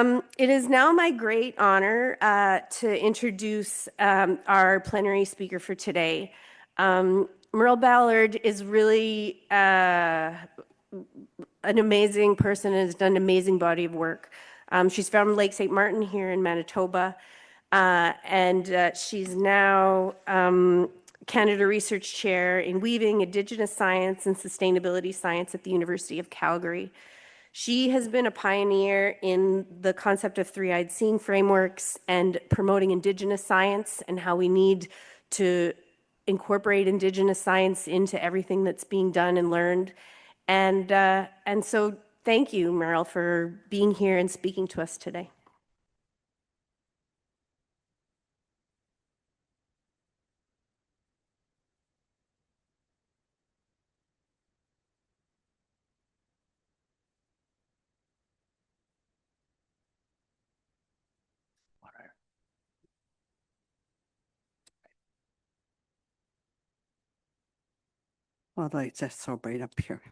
It is now my great honor to introduce our plenary speaker for today. Myrle Ballard is really an amazing person and has done an amazing body of work. She's from Lake St. Martin here in Manitoba, and she's now Canada Research Chair in Weaving, Indigenous Science and Sustainability Science at the University of Calgary. She has been a pioneer in the concept of three-eyed seeing frameworks and promoting Indigenous science and how we need to incorporate Indigenous science into everything that's being done and learned. And so thank you, Myrle, for being here and speaking to us today. Although it's just so bright up here.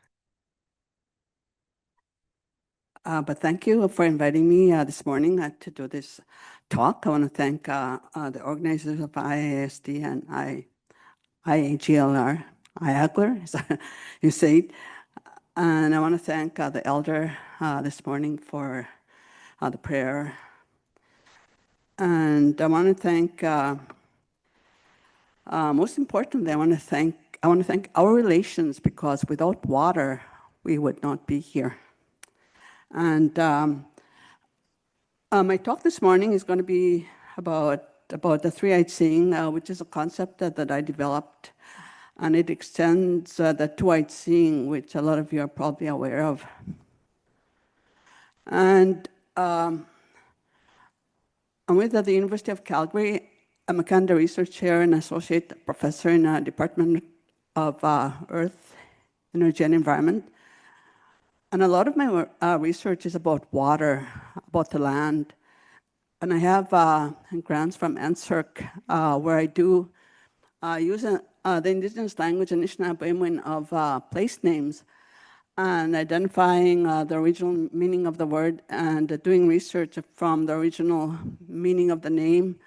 But thank you for inviting me this morning to do this talk. I want to thank the organizers of IASD and IAGLR, IAGLR, is that you say it. And I want to thank the elder this morning for the prayer. And I want to thank, most importantly, I want to thank our relations, because without water, we would not be here. And my talk this morning is going to be about the three-eyed seeing, which is a concept that I developed, and it extends the two-eyed seeing, which a lot of you are probably aware of. And I'm with the University of Calgary. I'm a Canada Research Chair and Associate Professor in the Department of Earth, Energy and Environment. And a lot of my research is about water, about the land. And I have grants from NSERC where I do use the Indigenous language Anishinaabe of place names and identifying the original meaning of the word and doing research from the original meaning of the name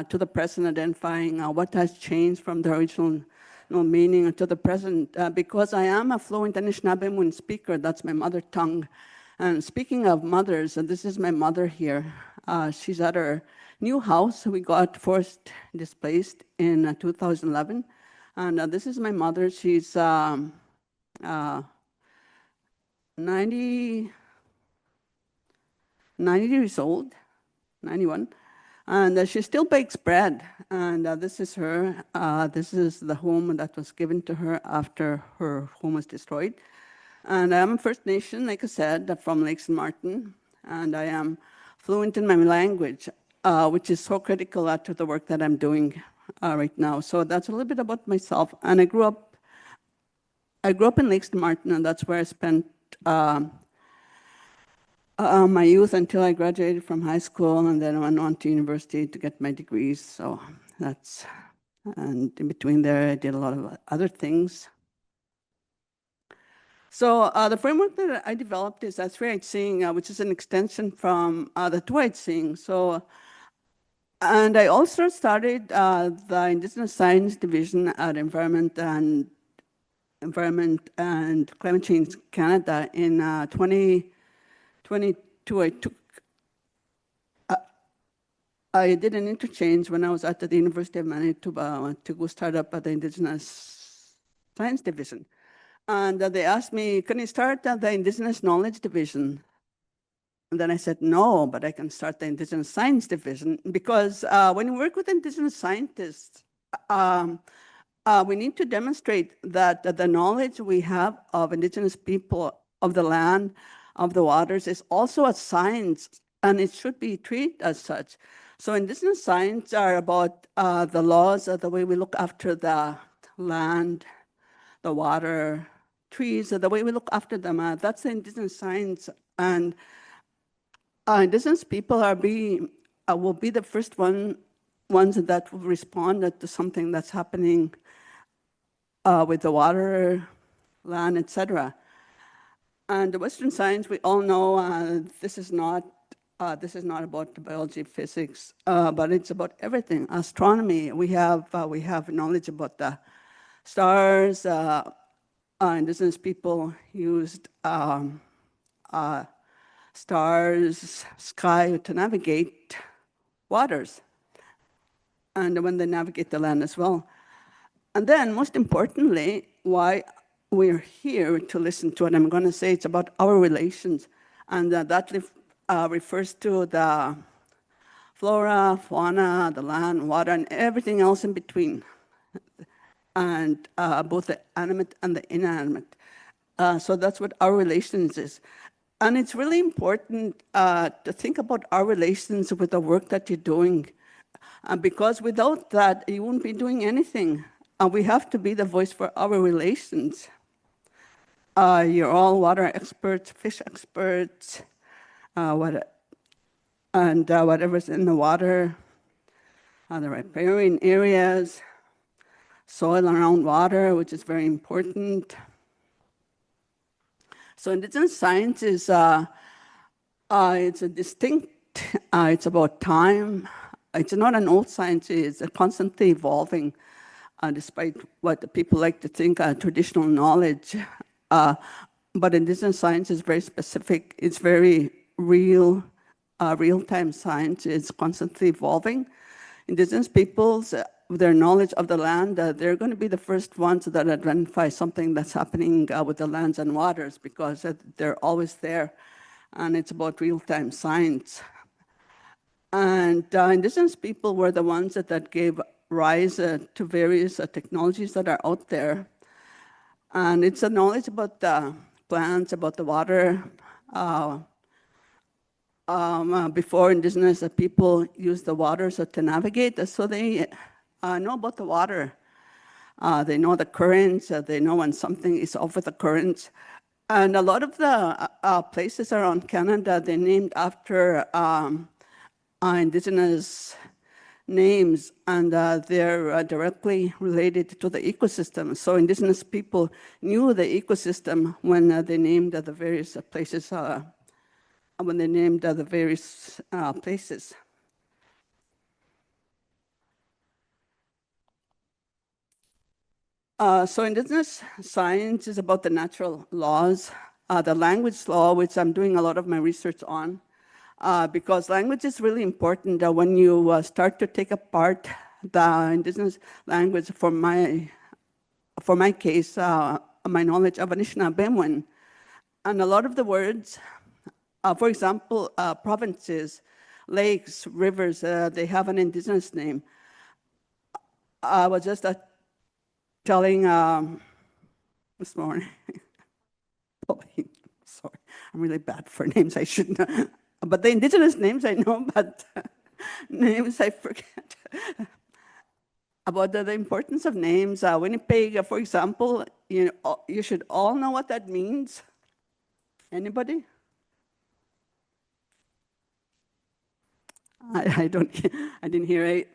to the present, identifying what has changed from the original meaning to the present, because I am a fluent Anishinaabe speaker. That's my mother tongue. And speaking of mothers, and this is my mother here. She's at her new house. We got forced displaced in 2011. And this is my mother. She's 90 years old, 91. And she still bakes bread. And this is her. This is the home that was given to her after her home was destroyed. And I am First Nation, like I said, from Lake St. Martin. And I am fluent in my language, which is so critical to the work that I'm doing right now. So that's a little bit about myself. And I grew up in Lake St. Martin, and that's where I spent my youth until I graduated from high school, and then I went on to university to get my degrees. So that's, and in between there, I did a lot of other things. So the framework that I developed is three-eyed seeing, which is an extension from the two-eyed seeing. So, and I also started the Indigenous Science Division at Environment and Climate Change Canada in 2022. I did an interchange when I was at the University of Manitoba to go start up at the Indigenous Science Division. And they asked me, can you start the Indigenous Knowledge Division? And then I said, no, but I can start the Indigenous Science Division, because when you work with Indigenous scientists, we need to demonstrate that the knowledge we have of Indigenous people, of the land, of the waters, is also a science, and it should be treated as such. So Indigenous science are about the laws, the way we look after the land, the water, trees, the way we look after them. That's the Indigenous science. And Indigenous people will be the first ones that will respond to something that's happening with the water, land, etc. And the Western science, we all know this is not this is not about biology, physics, but it's about everything. Astronomy, we have knowledge about the stars. Indigenous people used stars, sky to navigate waters, and when they navigate the land as well. And then, most importantly, why we're here to listen to it, I'm going to say it's about our relations, and that refers to the flora, fauna, the land, water, and everything else in between, and both the animate and the inanimate. So that's what our relations is. And it's really important to think about our relations with the work that you're doing, because without that, you won't be doing anything. We have to be the voice for our relations. You're all water experts, fish experts, whatever's in the water, the riparian areas, soil around water, which is very important. So Indigenous science is it's a distinct, it's about time. It's not an old science, it's constantly evolving, despite what the people like to think traditional knowledge. But Indigenous science is very specific. It's very real, real-time science. It's constantly evolving. Indigenous peoples, their knowledge of the land, they're going to be the first ones that identify something that's happening with the lands and waters, because they're always there, and it's about real-time science. And Indigenous people were the ones that gave rise to various technologies that are out there. And it's a knowledge about the plants, about the water. Before Indigenous people used the water to navigate, so they know about the water. They know the currents, they know when something is off with the currents. And a lot of the places around Canada, they're named after Indigenous names, and they're directly related to the ecosystem. So Indigenous people knew the ecosystem when they named the various places, So Indigenous science is about the natural laws, the language law, which I'm doing a lot of my research on, because language is really important. When you start to take apart the Indigenous language, for my case, my knowledge of Anishinaabe, and a lot of the words, for example, provinces, lakes, rivers, they have an Indigenous name. I was just telling this morning, sorry, I'm really bad for names, I shouldn't know. But the Indigenous names I know, but names I forget. About the importance of names, Winnipeg, for example, you should all know what that means. Anybody? I didn't hear it.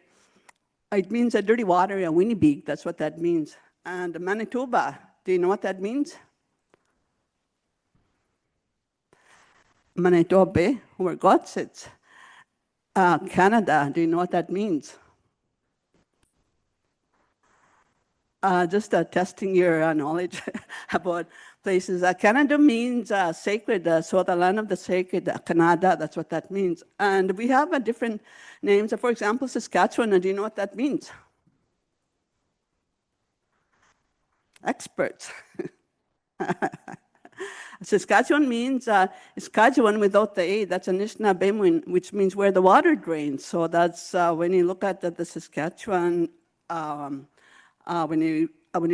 It means a dirty water, a Winnipeg, that's what that means. And Manitoba, do you know what that means? Manitoba, where God sits. Canada, do you know what that means? Just testing your knowledge about places. Canada means sacred, so the land of the sacred, Canada, that's what that means. And we have different names. For example, Saskatchewan, do you know what that means? Experts. Saskatchewan means Saskatchewan without the A, that's Anishinaabe, which means where the water drains. So that's when you look at the Saskatchewan, when you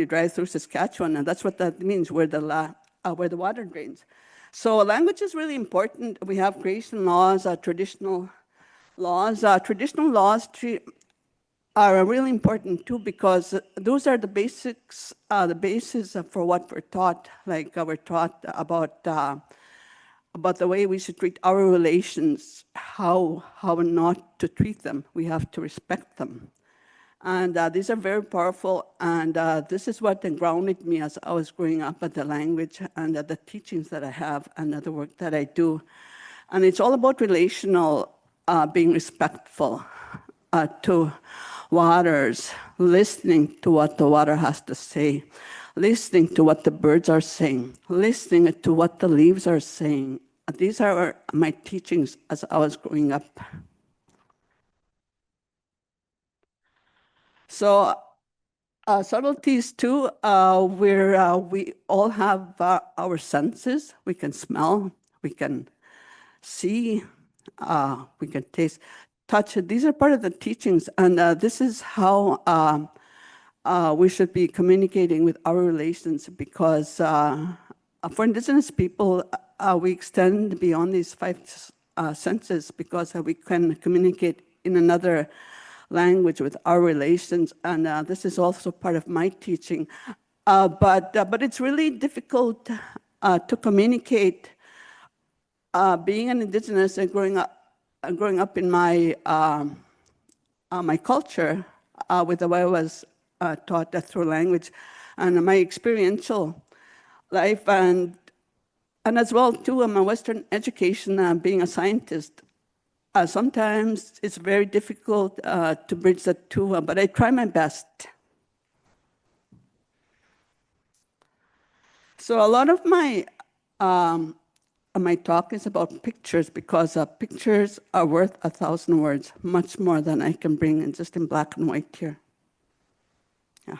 drive through Saskatchewan, and that's what that means, where the water drains. So language is really important. We have creation laws, traditional laws. Traditional laws are really important too, because those are the basics, the basis for what we're taught. Like we're taught about the way we should treat our relations, how not to treat them. We have to respect them. And these are very powerful, and this is what grounded me as I was growing up, at the language and the teachings that I have and the work that I do. And it's all about relational, being respectful to waters, listening to what the water has to say, listening to what the birds are saying, listening to what the leaves are saying. These are my teachings as I was growing up. So subtleties too, where we all have our senses. We can smell, we can see, we can taste, touch. These are part of the teachings, and this is how we should be communicating with our relations, because for Indigenous people, we extend beyond these five senses, because we can communicate in another language with our relations, and this is also part of my teaching. But it's really difficult to communicate being an Indigenous and growing up in my my culture with the way I was taught through language and my experiential life, and as well too my Western education, being a scientist. Sometimes it's very difficult to bridge the two, but I try my best. So a lot of my talk is about pictures, because pictures are worth 1,000 words, much more than I can bring in just in black and white here. Yeah.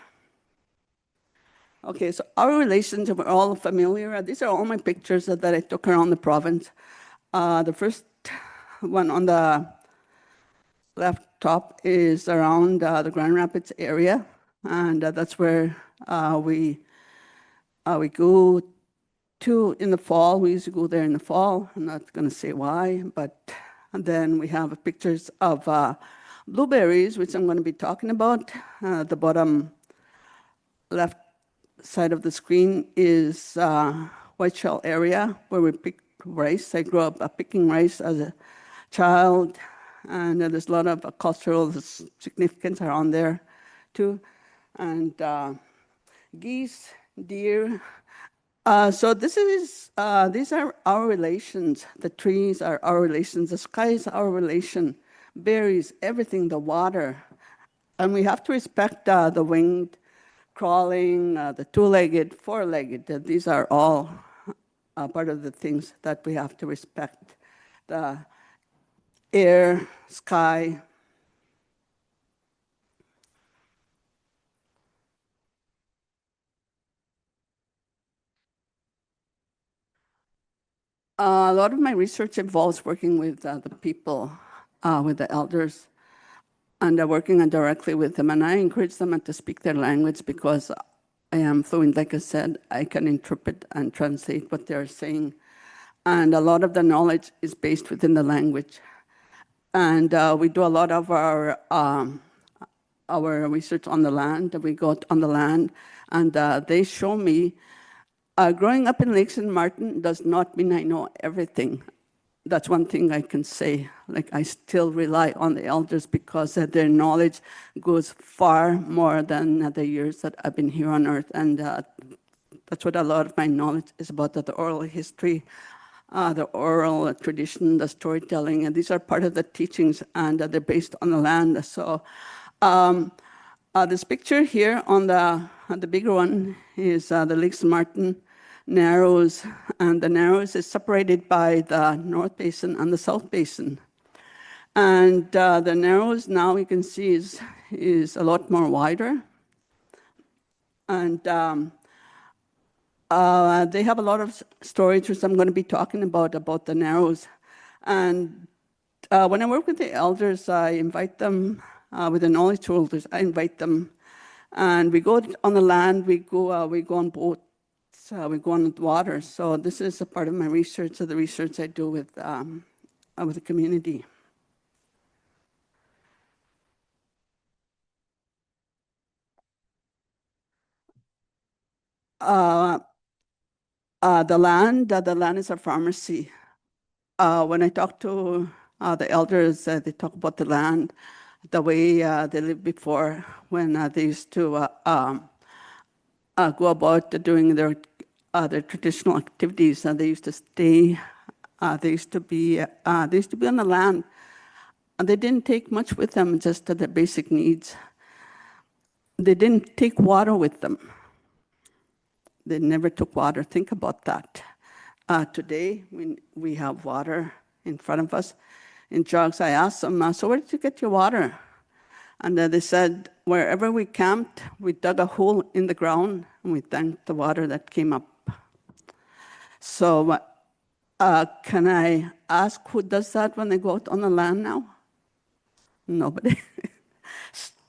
Okay, so our relations, we're all familiar. These are all my pictures that I took around the province. The first one on the left top is around the Grand Rapids area, and that's where we go to in the fall. We used to go there in the fall. I'm not going to say why, but and then we have pictures of blueberries, which I'm going to be talking about. The bottom left side of the screen is White Shell area, where we pick rice. I grew up picking rice as a child, and there's a lot of cultural significance around there too. And geese, deer. So these are our relations. The trees are our relations. The sky is our relation. Berries, everything, the water. And we have to respect the winged, crawling, the two-legged, four-legged. These are all part of the things that we have to respect. The air, sky. A lot of my research involves working with the people, with the elders, and working directly with them. And I encourage them to speak their language, because I am fluent. Like I said, I can interpret and translate what they're saying. And a lot of the knowledge is based within the language. And we do a lot of our research on the land. We go on the land, and they show me. Growing up in Lake St. Martin does not mean I know everything. That's one thing I can say. Like, I still rely on the elders, because their knowledge goes far more than the years that I've been here on earth. And that's what a lot of my knowledge is about, the oral history, the oral tradition, the storytelling. And these are part of the teachings, and they're based on the land. So this picture here on the bigger one is the Lake St. Martin Narrows, and the Narrows is separated by the North Basin and the South Basin. And the Narrows now you can see is a lot more wider. And they have a lot of stories, which I'm going to be talking about the Narrows. And when I work with the elders, I invite them, with the knowledge holders, I invite them, and we go on the land, we go on boats, we go on the water. So this is a part of my research, the research I do with the community. The land is a pharmacy. When I talk to the elders, they talk about the land, the way they lived before, when they used to go about doing their traditional activities. They used to stay They used to be on the land, and they didn't take much with them, just the basic needs. They didn't take water with them. They never took water. Think about that. Today, we have water in front of us in jugs. I asked them, so where did you get your water? And they said, wherever we camped, we dug a hole in the ground, and we tanked the water that came up. So can I ask who does that when they go out on the land now? Nobody.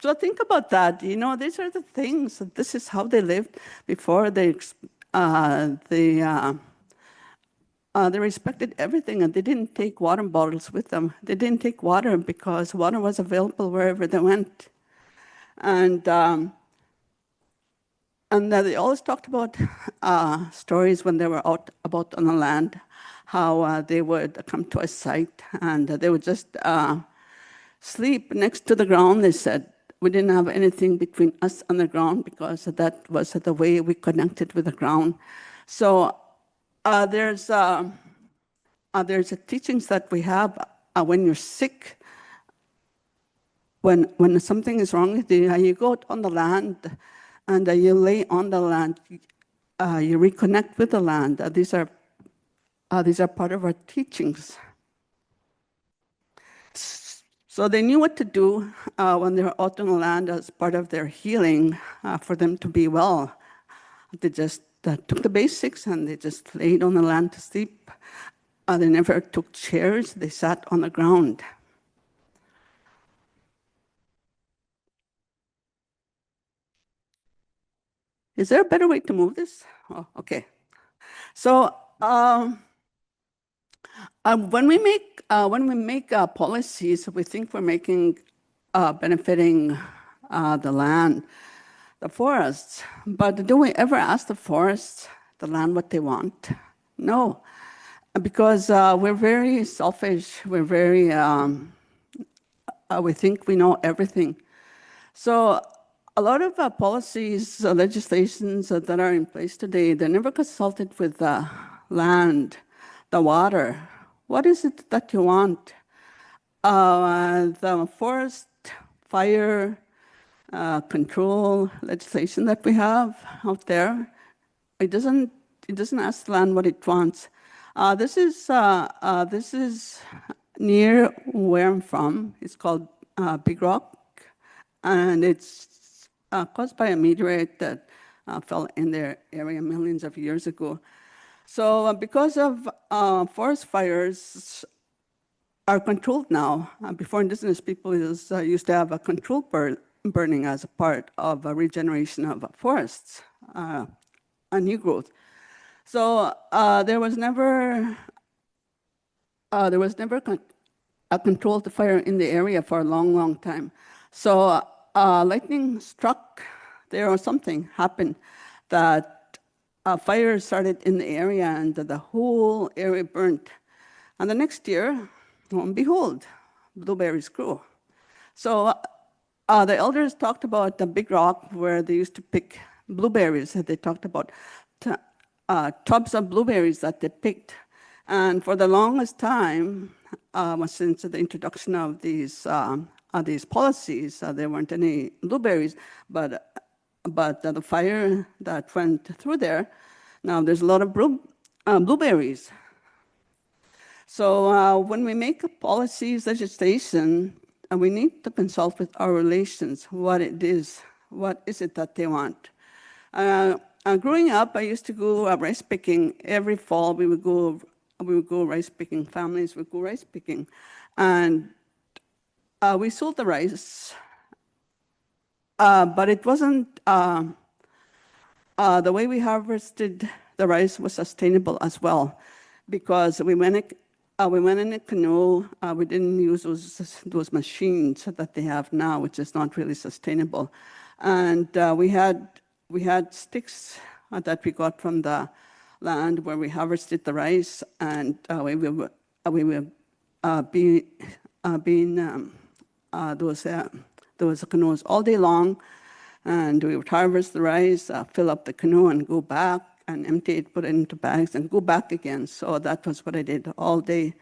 So think about that. These are the things. This is how they lived before they respected everything, and they didn't take water bottles with them. They didn't take water because water was available wherever they went. And they always talked about stories when they were out about on the land, how they would come to a site and they would just sleep next to the ground. They said we didn't have anything between us and the ground because that was the way we connected with the ground. So there's teachings that we have when you're sick. When something is wrong with you, you go out on the land and you lay on the land. You reconnect with the land. These are part of our teachings. So they knew what to do when they were out on the land as part of their healing for them to be well. They just took the basics and they just laid on the land to sleep. They never took chairs. They sat on the ground. Is there a better way to move this? Oh, okay. So when we make policies, we think we're making benefiting the land, the forests. But do we ever ask the forests, the land, what they want? No, because we're very selfish. We're very we think we know everything. So a lot of policies, legislations that are in place today, they never consulted with the land, the water. What is it that you want? The forest fire control legislation that we have out there, it doesn't ask the land what it wants. This is near where I'm from. It's called Big Rock, and it's caused by a meteorite that fell in their area millions of years ago. So because of forest fires are controlled now. Before, Indigenous people used to have a controlled burning as a part of a regeneration of forests, a new growth. So there was never a controlled fire in the area for a long, long time. So lightning struck there or something happened that a fire started in the area and the whole area burnt. And the next year, lo and behold, blueberries grew. So the elders talked about the Big Rock where they used to pick blueberries. They talked about tubs of blueberries that they picked. And for the longest time, since the introduction of these policies, there weren't any blueberries, but the fire that went through there, now there's a lot of blueberries. So when we make policies, legislation, we need to consult with our relations, what is it that they want. Growing up, I used to go rice picking. Every fall, we would go rice picking. Families would go rice picking. And we sold the rice, but it wasn't, the way we harvested the rice was sustainable as well, because we went in a canoe. We didn't use those machines that they have now, which is not really sustainable. And we had sticks that we got from the land where we harvested the rice, and we were being those canoes all day long, and we would harvest the rice, fill up the canoe, and go back and empty it, put it into bags, and go back again. So that was what I did all day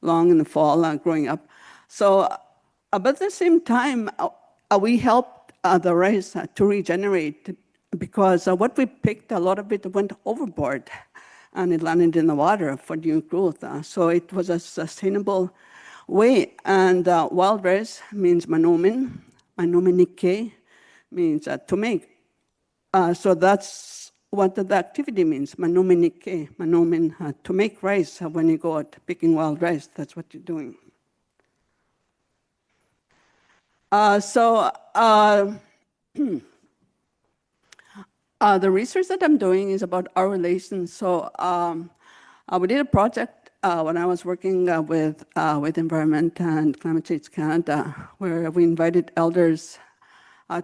long in the fall growing up. So, but at the same time, we helped the rice to regenerate because what we picked, a lot of it went overboard and it landed in the water for new growth. So it was a sustainable way. And wild rice means manomin. Manominike means to make. So that's what the activity means, manominike, manomin, to make rice. When you go out picking wild rice, that's what you're doing. The research that I'm doing is about our relations. So we did a project when I was working with Environment and Climate Change Canada, where we invited elders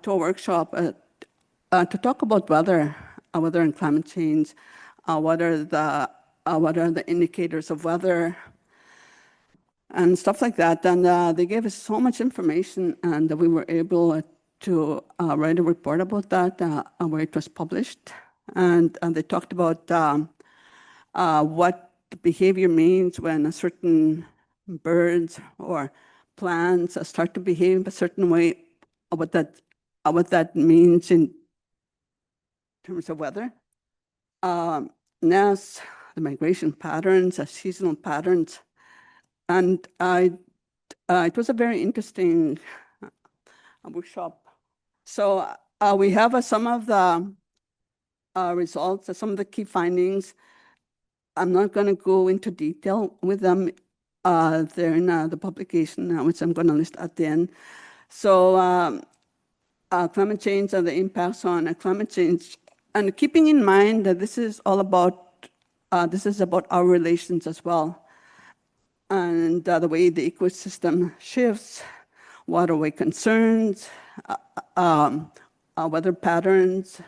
to a workshop to talk about weather and climate change, what are the indicators of weather, and stuff like that. And they gave us so much information, and we were able to write a report about that, where it was published. And they talked about what behavior means when a certain birds or plants start to behave a certain way, what that means in terms of weather. Nests, the migration patterns, seasonal patterns. And it was a very interesting workshop. So we have some of the results, some of the key findings. I'm not going to go into detail with them. They're in the publication, which I'm going to list at the end. So climate change and the impacts on climate change. And keeping in mind that this is all about, this is about our relations as well. And the way the ecosystem shifts, waterway concerns, weather patterns,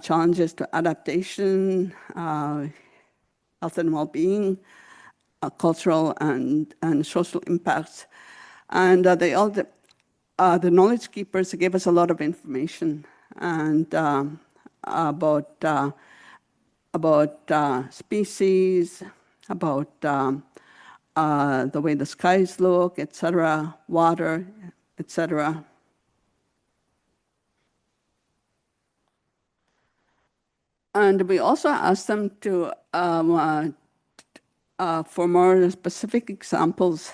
challenges to adaptation, health and well-being, cultural and social impacts. And the knowledge keepers gave us a lot of information and about species, about the way the skies look, etc., water, etc. And we also asked them to for more specific examples.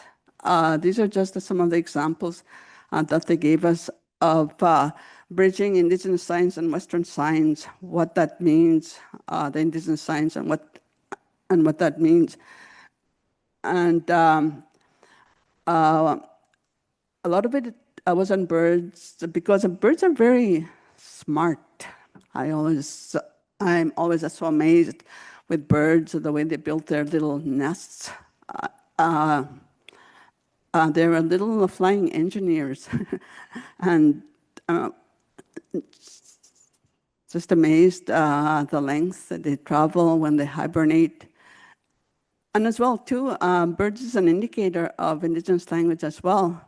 These are just some of the examples that they gave us of bridging Indigenous science and Western science, what that means, the Indigenous science and what that means. And a lot of it was on birds, because birds are very smart. I'm always so amazed with birds, the way they build their little nests. They're little flying engineers. And just amazed the lengths that they travel when they hibernate. And as well, too, birds is an indicator of Indigenous language as well,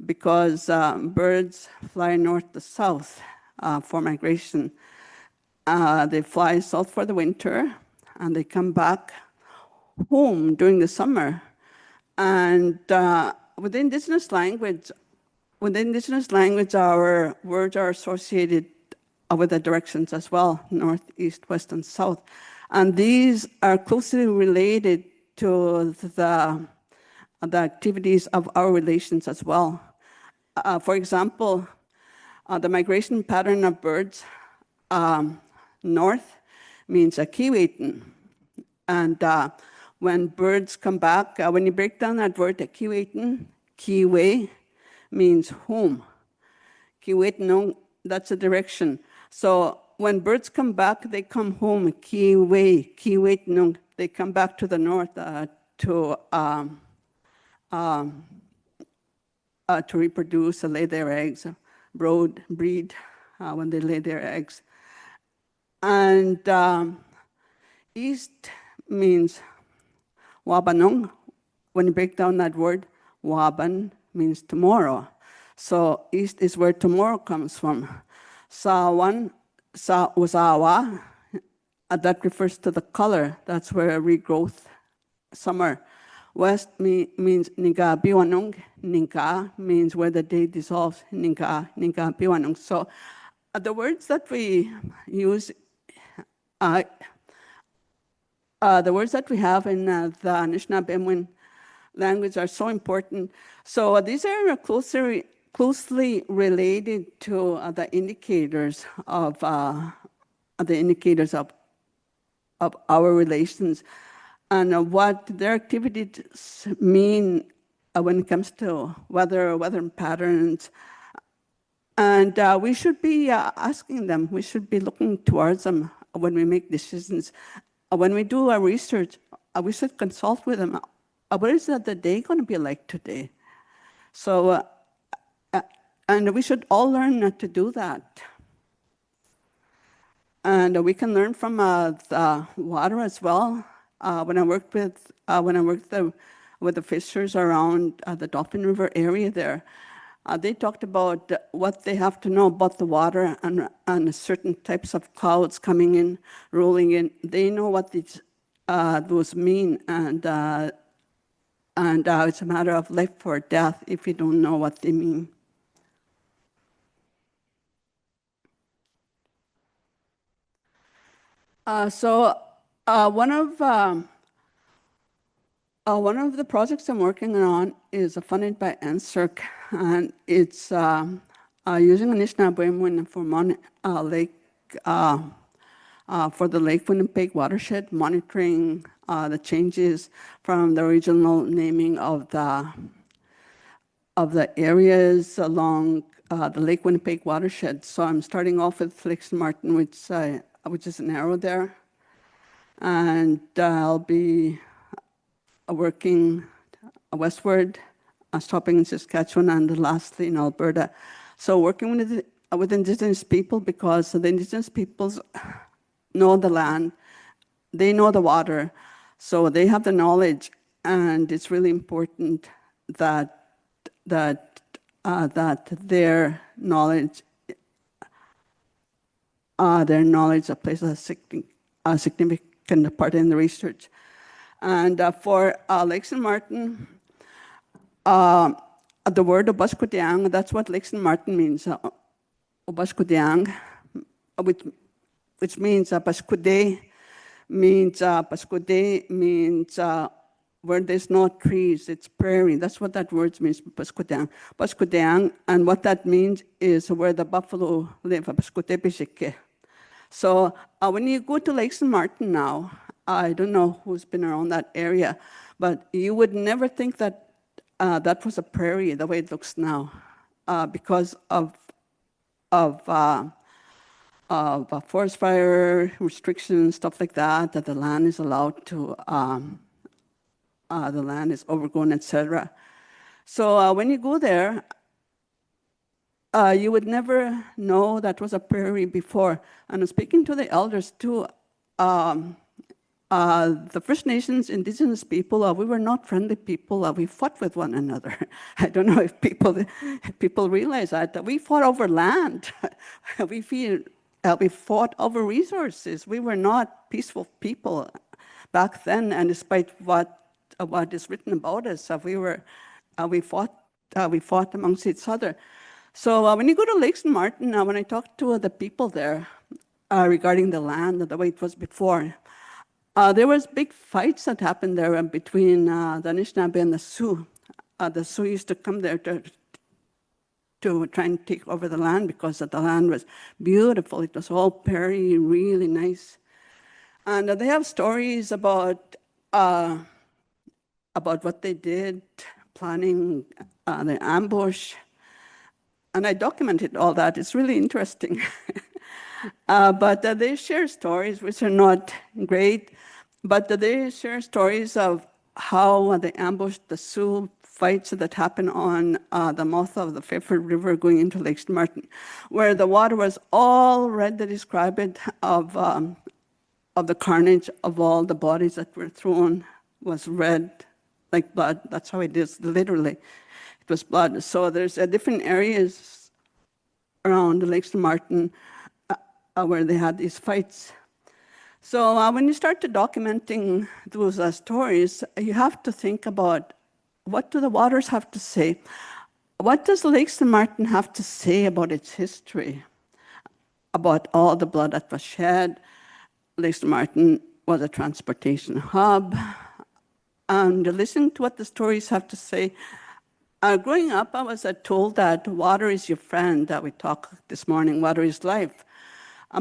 because birds fly north to south for migration. They fly south for the winter, and they come back home during the summer. And with the Indigenous language, our words are associated with the directions as well, north, east, west, and south. And these are closely related to the activities of our relations as well. For example, the migration pattern of birds north means a kiwitin. And when birds come back, when you break down that word, a kiwitin, kiwe means home. Kiwitin, that's a direction. So when birds come back, they come home, kiwe, kiwitin, they come back to the north to reproduce, lay their eggs, breed when they lay their eggs. And east means wabanong. When you break down that word, waban means tomorrow. So east is where tomorrow comes from. Sawan, sa usawa, that refers to the color. That's where regrowth, summer. West means Niga Biwanung. Ninga means where the day dissolves. Niga Biwanung. So the words that we use, the words that we have in the Anishinaabe language are so important. So these are closely related to the indicators of our relations and what their activities mean when it comes to weather patterns. And we should be asking them, we should be looking towards them when we make decisions. When we do our research, we should consult with them. What is the day going to be like today? So, and we should all learn to do that. And we can learn from the water as well. When I worked with the fishers around the Dolphin River area there, they talked about what they have to know about the water and certain types of clouds coming in, rolling in. They know what those mean, and it's a matter of life or death if you don't know what they mean. So one of the projects I'm working on is funded by NSERC, and it's using Anishinaabe for lake for the Lake Winnipeg watershed, monitoring the changes from the original naming of the areas along the Lake Winnipeg watershed. So I'm starting off with Lake St. Martin, which is an arrow there, and I'll be working westward, stopping in Saskatchewan, and lastly in Alberta. So working with Indigenous people, because the Indigenous peoples know the land, they know the water, so they have the knowledge, and it's really important that their knowledge plays a significant part in the research. And for Lake St. Martin, the word Obaskudiang, that's what Lake St. Martin means. Obaskudiang, which means Paskude means where there's no trees, it's prairie. That's what that word means, Paskudiang. Paskudiang, and what that means is where the buffalo live, Paskudebishike. So when you go to Lake St. Martin now, I don't know who's been around that area, but you would never think that that was a prairie the way it looks now, because of forest fire restrictions, stuff like that the land is allowed to, the land is overgrown, etc. So when you go there, you would never know that was a prairie before. And speaking to the elders too, the First Nations, Indigenous people, we were not friendly people. We fought with one another. I don't know if people realize that we fought over land. we fought over resources. We were not peaceful people back then, and despite what is written about us, we fought amongst each other. So when you go to Lake St. Martin, when I talked to the people there regarding the land, the way it was before, there was big fights that happened there between the Anishinaabe and the Sioux. The Sioux used to come there to try and take over the land because the land was beautiful. It was all prairie, really nice. And they have stories about what they did, planning the ambush. And I documented all that. It's really interesting. But they share stories which are not great, but they share stories of how they ambushed the Sioux fights that happened on the mouth of the Fairford River going into Lake St. Martin, where the water was all red. They describe it of the carnage of all the bodies that were thrown was red like blood. That's how it is, literally. It was blood. So there's different areas around Lake St. Martin where they had these fights. So when you start to documenting those stories, you have to think about what do the waters have to say? What does Lake St. Martin have to say about its history? About all the blood that was shed. Lake St. Martin was a transportation hub. And listening to what the stories have to say. Growing up, I was told that water is your friend, that we talked this morning, water is life.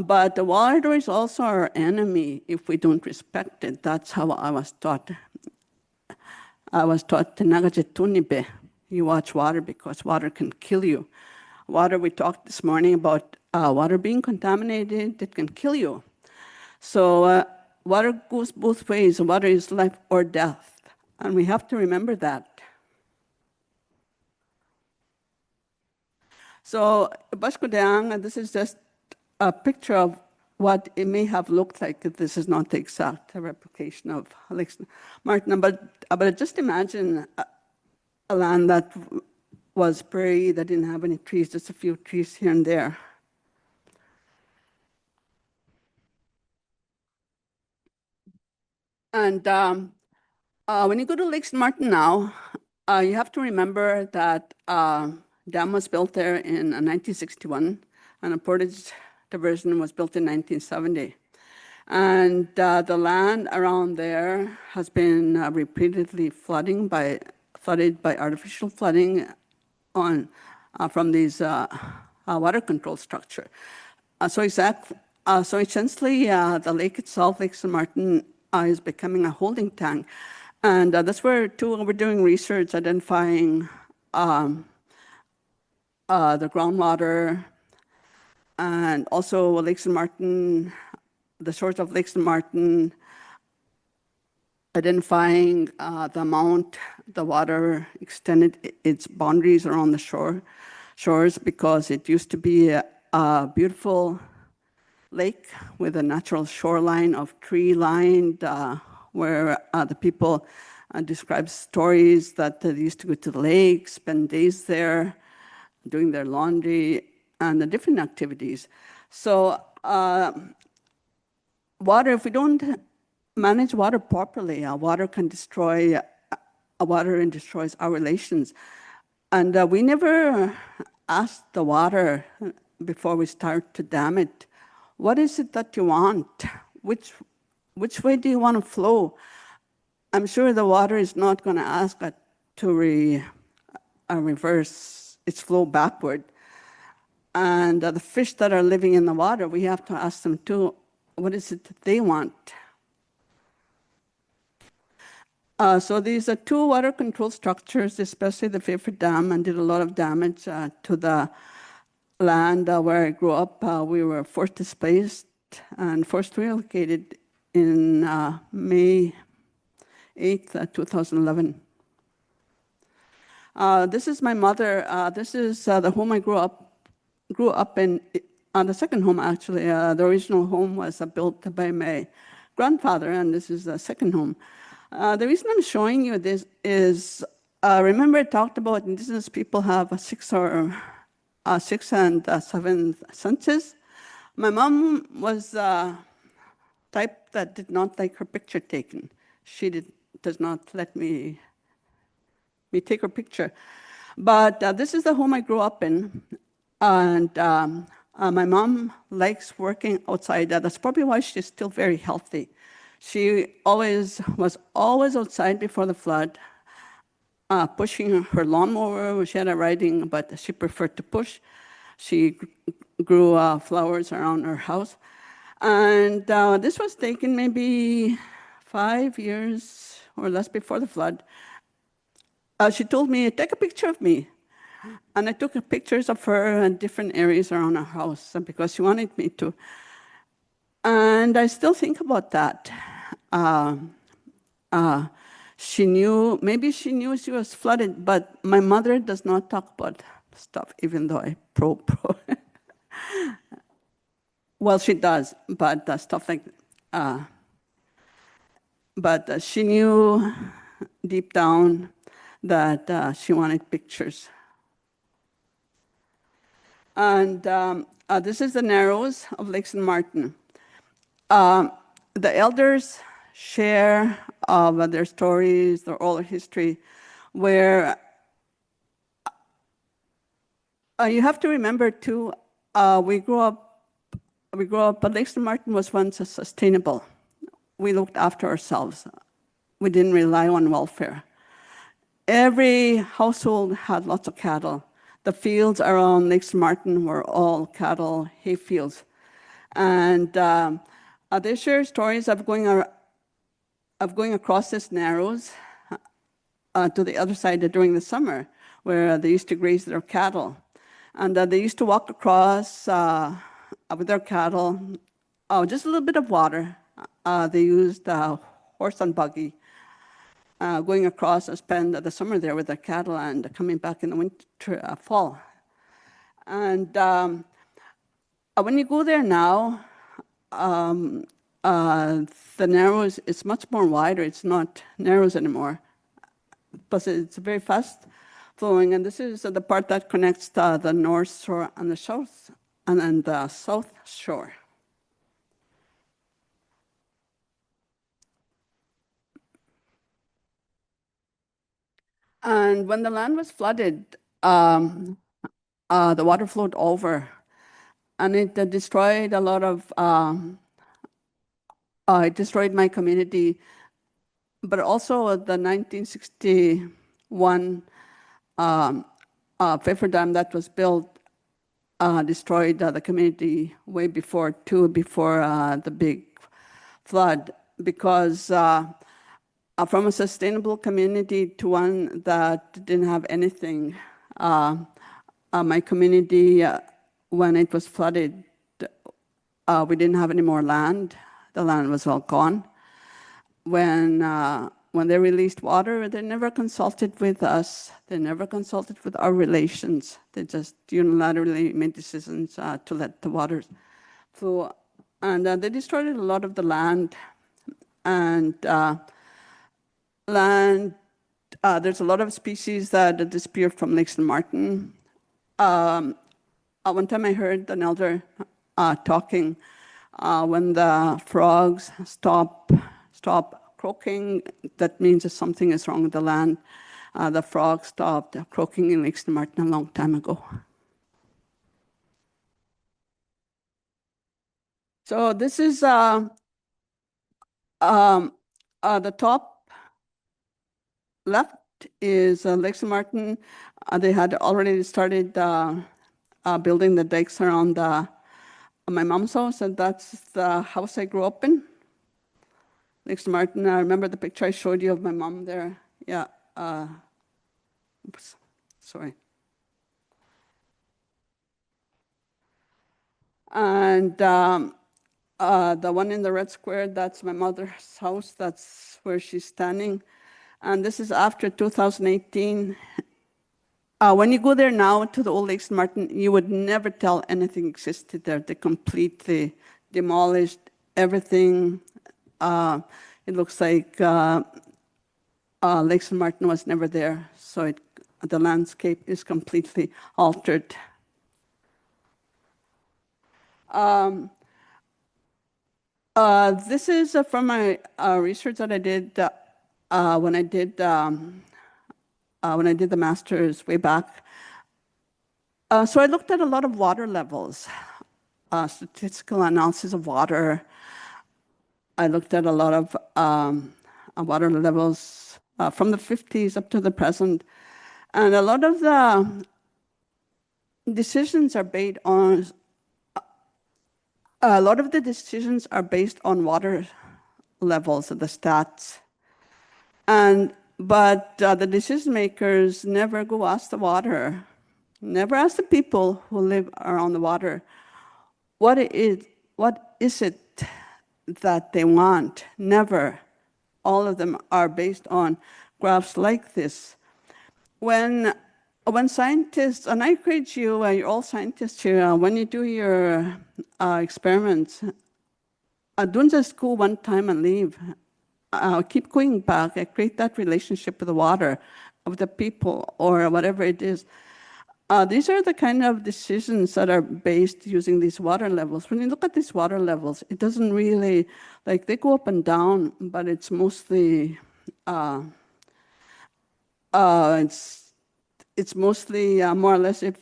But the water is also our enemy if we don't respect it. That's how I was taught. I was taught Tenagajetunibe. You watch water because water can kill you. Water, we talked this morning about water being contaminated, it can kill you. So water goes both ways. Water is life or death. And we have to remember that. So Bashkudeang, this is just a picture of what it may have looked like. This is not the exact replication of Lake St. Martin, but just imagine a land that was prairie, that didn't have any trees, just a few trees here and there. And when you go to Lake St. Martin now, you have to remember that dam was built there in 1961, and a portage diversion was built in 1970. And the land around there has been repeatedly flooded by artificial flooding from these water control structure. So essentially, the lake itself, Lake St. Martin, is becoming a holding tank. And that's where, too, we're doing research identifying the groundwater and also Lake St. Martin, the shores of Lake St. Martin, identifying the amount the water extended its boundaries around the shores, because it used to be a beautiful lake with a natural shoreline of tree-lined, where the people describe stories that they used to go to the lake, spend days there, doing their laundry, and the different activities. So water, if we don't manage water properly, water can destroy, water and destroys our relations. And we never ask the water before we start to dam it, what is it that you want? Which way do you want to flow? I'm sure the water is not going to ask it to reverse its flow backward. And the fish that are living in the water, we have to ask them too, what is it that they want? So these are two water control structures, especially the Fairford Dam, and did a lot of damage to the land where I grew up. We were forced displaced and forced relocated in May 8th, 2011. This is my mother. This is the home I grew up in. The second home, actually. The original home was built by my grandfather, and this is the second home. The reason I'm showing you this is, remember I talked about Indigenous people have 6 and 7 senses. My mom was type that did not like her picture taken. She does not let me take her picture. But this is the home I grew up in. And my mom likes working outside. That's probably why she's still very healthy. She was always outside before the flood, pushing her lawnmower. She had a riding, but she preferred to push. She grew flowers around her house. And this was taken maybe 5 years or less before the flood. She told me, take a picture of me. And I took pictures of her in different areas around her house because she wanted me to. And I still think about that. She knew, maybe she knew she was flooded, but my mother does not talk about stuff, even though I pro. Well, she does, but stuff like, but she knew deep down that she wanted pictures. And this is the Narrows of Lake St. Martin. the elders share of their stories, their oral history, where you have to remember too, we grew up, but Lake St. Martin was once sustainable. We looked after ourselves. We didn't rely on welfare. Every household had lots of cattle. The fields around Lake St. Martin were all cattle hay fields. And they share stories of going across this narrows to the other side during the summer, where they used to graze their cattle. And they used to walk across with their cattle, just a little bit of water. They used horse and buggy, going across and spend the summer there with their cattle and coming back in the winter, fall. And when you go there now, the narrows, it's much more wider. It's not narrows anymore. But it's very fast flowing, and this is the part that connects the north shore and the south, and the south shore. And when the land was flooded, the water flowed over, and it destroyed a lot of. It destroyed my community, but also the 1961 Pfeffer Dam that was built destroyed the community way before, before the big flood, because from a sustainable community to one that didn't have anything, my community, when it was flooded, we didn't have any more land. The land was all gone. When they released water, they never consulted with us. They never consulted with our relations. They just unilaterally made decisions to let the water flow. And they destroyed a lot of the land. And there's a lot of species that disappeared from Lake St. Martin. One time I heard an elder talking when the frogs stop croaking, that means that something is wrong with the land. The frogs stopped croaking in Lake St. Martin a long time ago. So this is the top left is Lake St. Martin. They had already started building the dikes around my mom's house, and that's the house I grew up in. Lake St. Martin, I remember the picture I showed you of my mom there. Yeah. Oops, sorry. And the one in the red square, that's my mother's house. That's where she's standing. And this is after 2018. When you go there now to the old Lake St. Martin, you would never tell anything existed there. They completely demolished everything. It looks like Lake St. Martin was never there, so the landscape is completely altered. This is from my research that I did when I did the master's way back. So I looked at a lot of water levels, statistical analysis of water. I looked at a lot of water levels from the 50s up to the present. And a lot of the decisions are based on water levels, the stats. But the decision makers never go ask the water, never ask the people who live around the water, what is it that they want? Never. All of them are based on graphs like this. When scientists, and I encourage you, you're all scientists here, when you do your experiments, don't just go one time and leave. Keep going back. Create that relationship with the water, with the people, or whatever it is. These are the kind of decisions that are based using these water levels. When you look at these water levels, it doesn't really, like they go up and down, but it's mostly, uh, it's mostly more or less if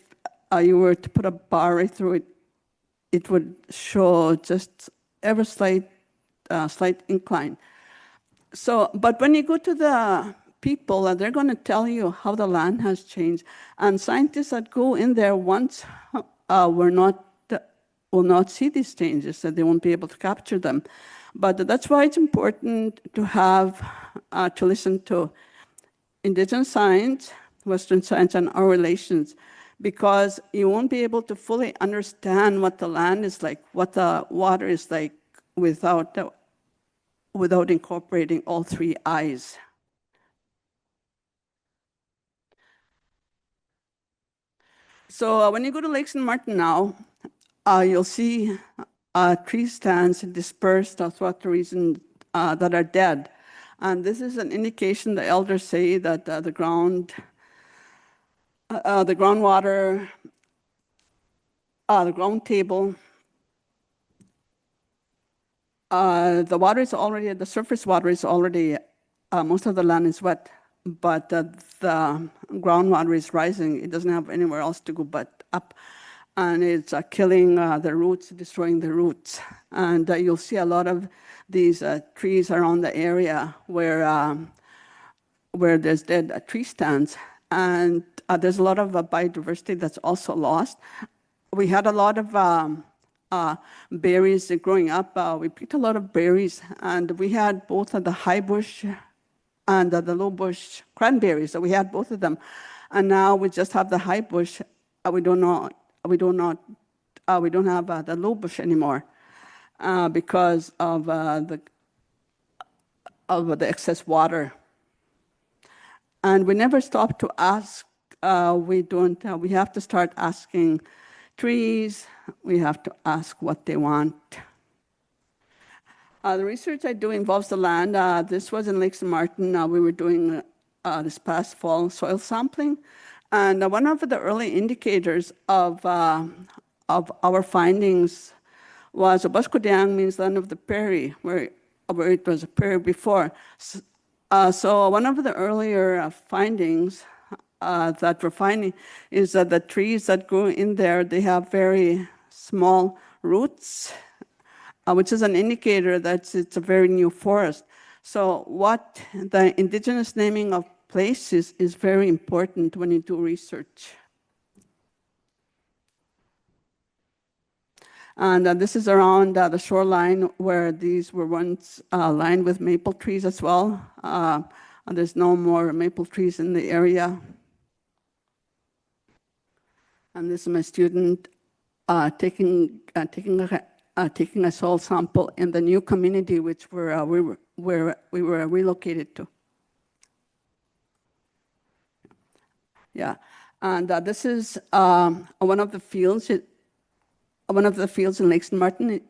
you were to put a bar right through it, it would show just ever slight incline. So, but when you go to the people, they're going to tell you how the land has changed. And scientists that go in there once will not see these changes, that they won't be able to capture them. But that's why it's important to have, to listen to Indigenous science, Western science, and our relations, because you won't be able to fully understand what the land is like, what the water is like, without incorporating all three eyes. So when you go to Lake St. Martin now, you'll see tree stands dispersed throughout the region that are dead. And this is an indication, the elders say, that the groundwater, the ground table, the surface water is already, most of the land is wet, but the groundwater is rising. It doesn't have anywhere else to go but up. And it's killing the roots, destroying the roots. And you'll see a lot of these trees around the area where there's dead tree stands. And there's a lot of biodiversity that's also lost. We had a lot of berries growing up. We picked a lot of berries, and we had both the high bush and the low bush cranberries. So we had both of them. And now we just have the high bush. We don't have the low bush anymore because of the excess water. And we never stop to ask. We have to start asking trees. We have to ask what they want. The research I do involves the land. This was in Lake St. Martin. We were doing this past fall soil sampling. And one of the early indicators of our findings was Obaskodiang means land of the prairie, where it was a prairie before. So one of the earlier findings that we're finding is that the trees that grow in there, they have very small roots, which is an indicator that it's a very new forest. So what the indigenous naming of places is very important when you do research. And this is around the shoreline where these were once lined with maple trees as well. There's no more maple trees in the area. And this is my student taking a soil sample in the new community which we were relocated to. Yeah, and this is one of the fields. One of the fields in Lake St. Martin.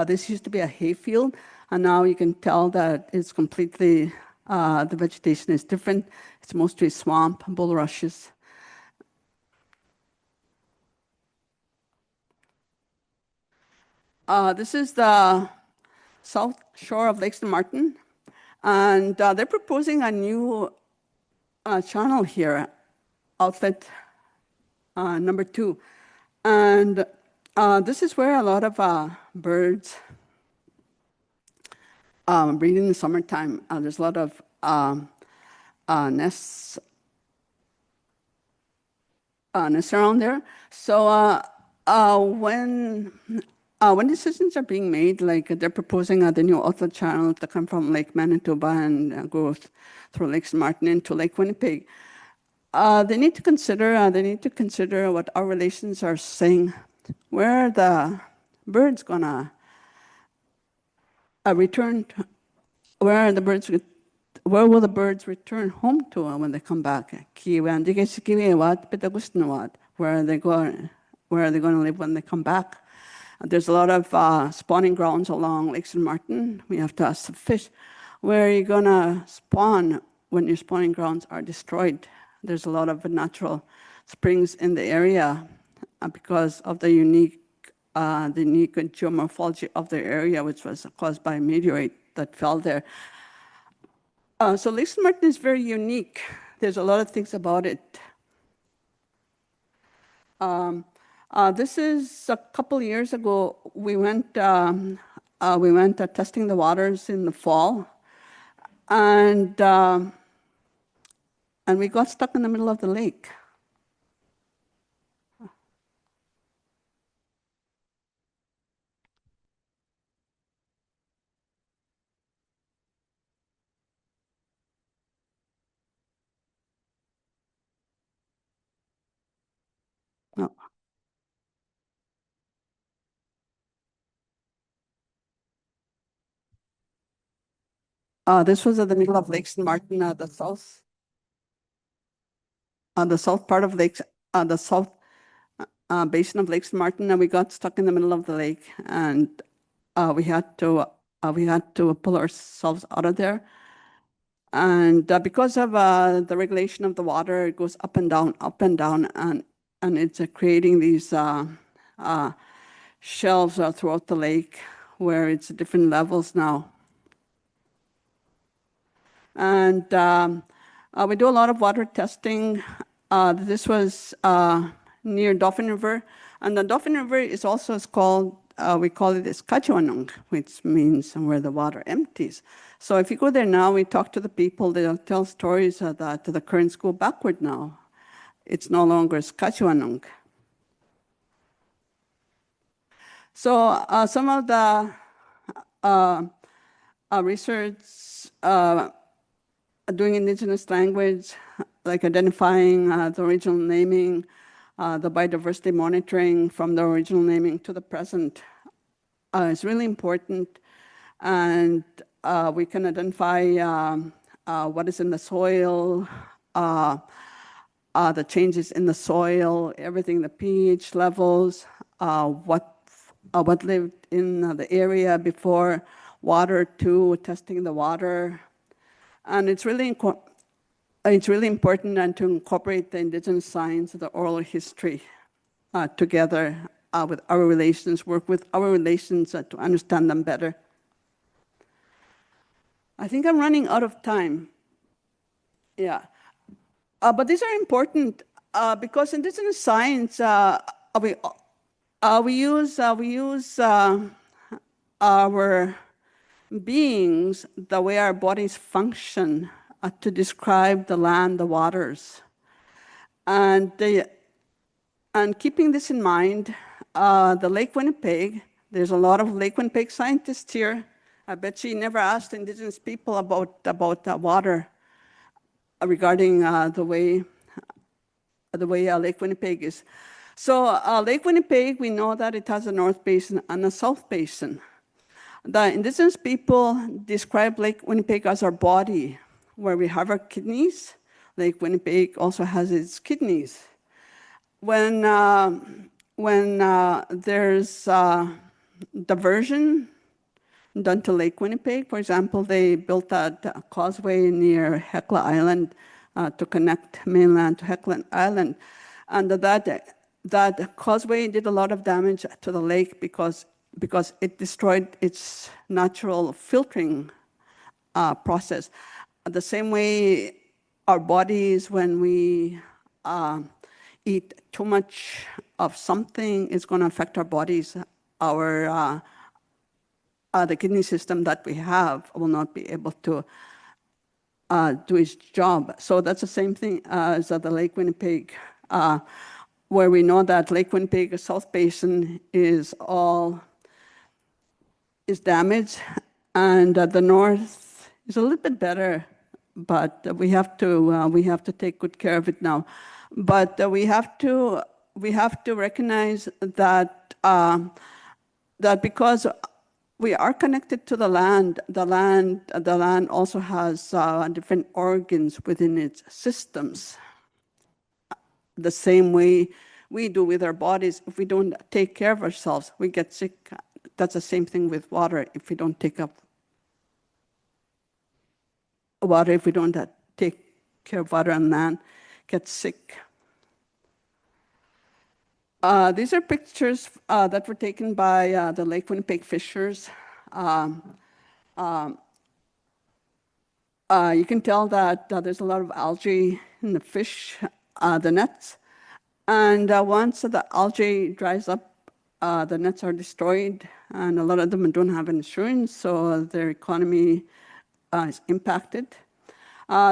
This used to be a hay field, and now you can tell that it's completely, the vegetation is different. It's mostly swamp, bulrushes. This is the south shore of Lake St. Martin, and they're proposing a new channel here, outlet number 2. And this is where a lot of birds breed in the summertime. There's a lot of nests around there. So when decisions are being made, like they're proposing the new outlet channel to come from Lake Manitoba and go through Lake St. Martin into Lake Winnipeg, they need to consider what our relations are saying. Where are the birds gonna return? Where will the birds return home to when they come back? Where are they going? Where are they going to live when they come back? There's a lot of spawning grounds along Lake St. Martin. We have to ask the fish, where are you going to spawn when your spawning grounds are destroyed? There's a lot of natural springs in the area because of the unique geomorphology of the area, which was caused by a meteorite that fell there. So Lake St. Martin is very unique. There's a lot of things about it. This is a couple years ago. We went testing the waters in the fall, and we got stuck in the middle of the lake. No. This was at the middle of Lake St. Martin, the south part of Lake, the south basin of Lake St. Martin, and we got stuck in the middle of the lake, and we had to pull ourselves out of there. And because of the regulation of the water, it goes up and down, and it's creating these shelves throughout the lake where it's different levels now. And we do a lot of water testing. This was near Dauphin River, and the Dauphin River is also called, we call it Saskatchewanung, which means where the water empties. So if you go there now, we talk to the people, they'll tell stories that the currents go backward now. It's no longer Saskatchewanung. So some of the research doing Indigenous language, like identifying the original naming, the biodiversity monitoring from the original naming to the present is really important. And we can identify what is in the soil, the changes in the soil, everything, the pH levels, what lived in the area before water too, testing the water. And it's really important and to incorporate the Indigenous science, the oral history together with our relations, work with our relations to understand them better. I think I'm running out of time. Yeah. But these are important because Indigenous science, we use our beings, the way our bodies function, to describe the land, the waters. And keeping this in mind, the Lake Winnipeg, there's a lot of Lake Winnipeg scientists here. I bet you never asked Indigenous people about water regarding the way Lake Winnipeg is. So Lake Winnipeg, we know that it has a north basin and a south basin. The Indigenous people describe Lake Winnipeg as our body, where we have our kidneys. Lake Winnipeg also has its kidneys. When there's diversion done to Lake Winnipeg, for example, they built a causeway near Hecla Island to connect mainland to Hecla Island, and that causeway did a lot of damage to the lake because it destroyed its natural filtering process. The same way our bodies, when we eat too much of something, is going to affect our bodies. The kidney system that we have will not be able to do its job. So that's the same thing as the Lake Winnipeg, where we know that Lake Winnipeg, the South Basin, is damaged, and the North is a little bit better, but we have to take good care of it now. But we have to recognize that that because we are connected to the land also has different organs within its systems. The same way we do with our bodies. If we don't take care of ourselves, we get sick. That's the same thing with water. If we don't take up water, if we don't take care of water and land, get sick. These are pictures that were taken by the Lake Winnipeg fishers. You can tell that there's a lot of algae in the fish, the nets. And once the algae dries up, the nets are destroyed, and a lot of them don't have insurance, so their economy is impacted.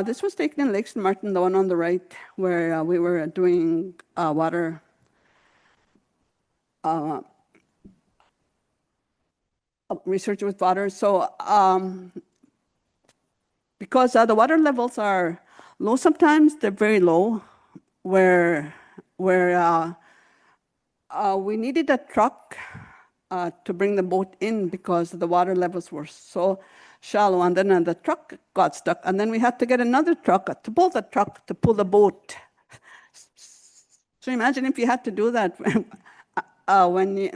This was taken in Lake St. Martin, the one on the right, where we were doing water research with water. So because the water levels are low sometimes, they're very low, where we needed a truck to bring the boat in because the water levels were so shallow, and then the truck got stuck, and then we had to get another truck to pull the truck to pull the boat. So imagine if you had to do that when you,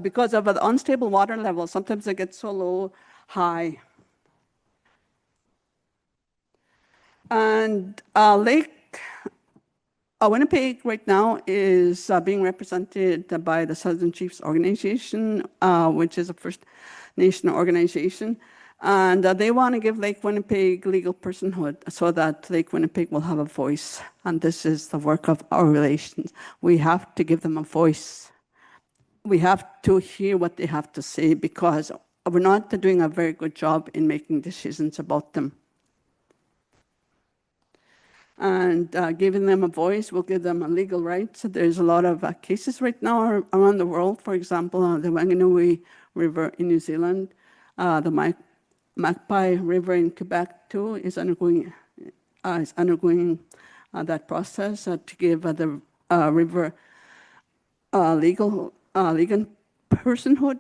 because of the unstable water level, sometimes it gets so low, high. And Lake Winnipeg right now is being represented by the Southern Chiefs Organization, which is a First Nation organization. And they want to give Lake Winnipeg legal personhood so that Lake Winnipeg will have a voice. And this is the work of our relations. We have to give them a voice. We have to hear what they have to say because we're not doing a very good job in making decisions about them. And giving them a voice will give them a legal right. So there's a lot of cases right now around the world. For example, the Wanganui River in New Zealand, the Magpie River in Quebec too is undergoing that process to give the river legal personhood.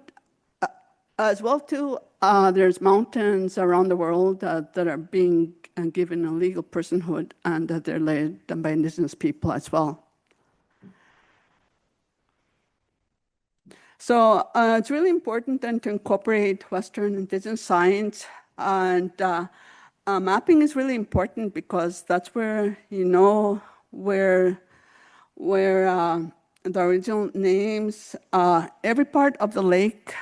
As well too, there's mountains around the world that are being given a legal personhood, and they're led by Indigenous people as well. So it's really important then to incorporate Western Indigenous science, and mapping is really important because that's where you know where the original names, every part of the lake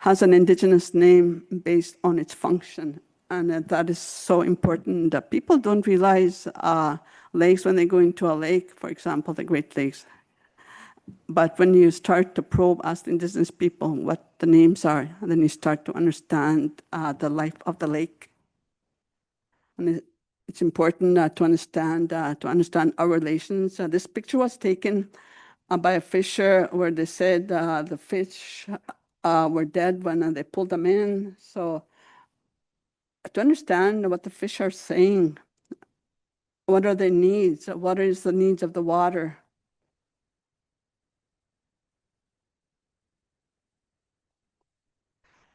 has an Indigenous name based on its function. And that is so important that people don't realize lakes when they go into a lake, for example, the Great Lakes. But when you start to probe, ask the Indigenous people what the names are, and then you start to understand the life of the lake. And it's important to understand our relations. This picture was taken by a fisher where they said the fish were dead when they pulled them in. So to understand what the fish are saying, what are their needs, what is the needs of the water.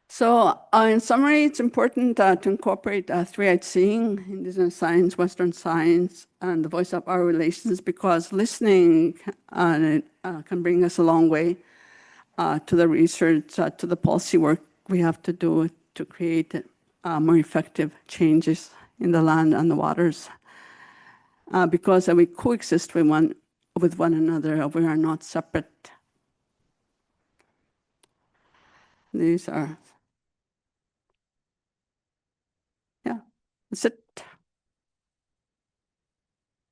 So in summary, it's important to incorporate three-eyed seeing, Indigenous science, Western science, and the voice of our relations, because listening can bring us a long way to the research, to the policy work we have to do to create more effective changes in the land and the waters. Because we coexist with one another, we are not separate. These are, yeah, that's it.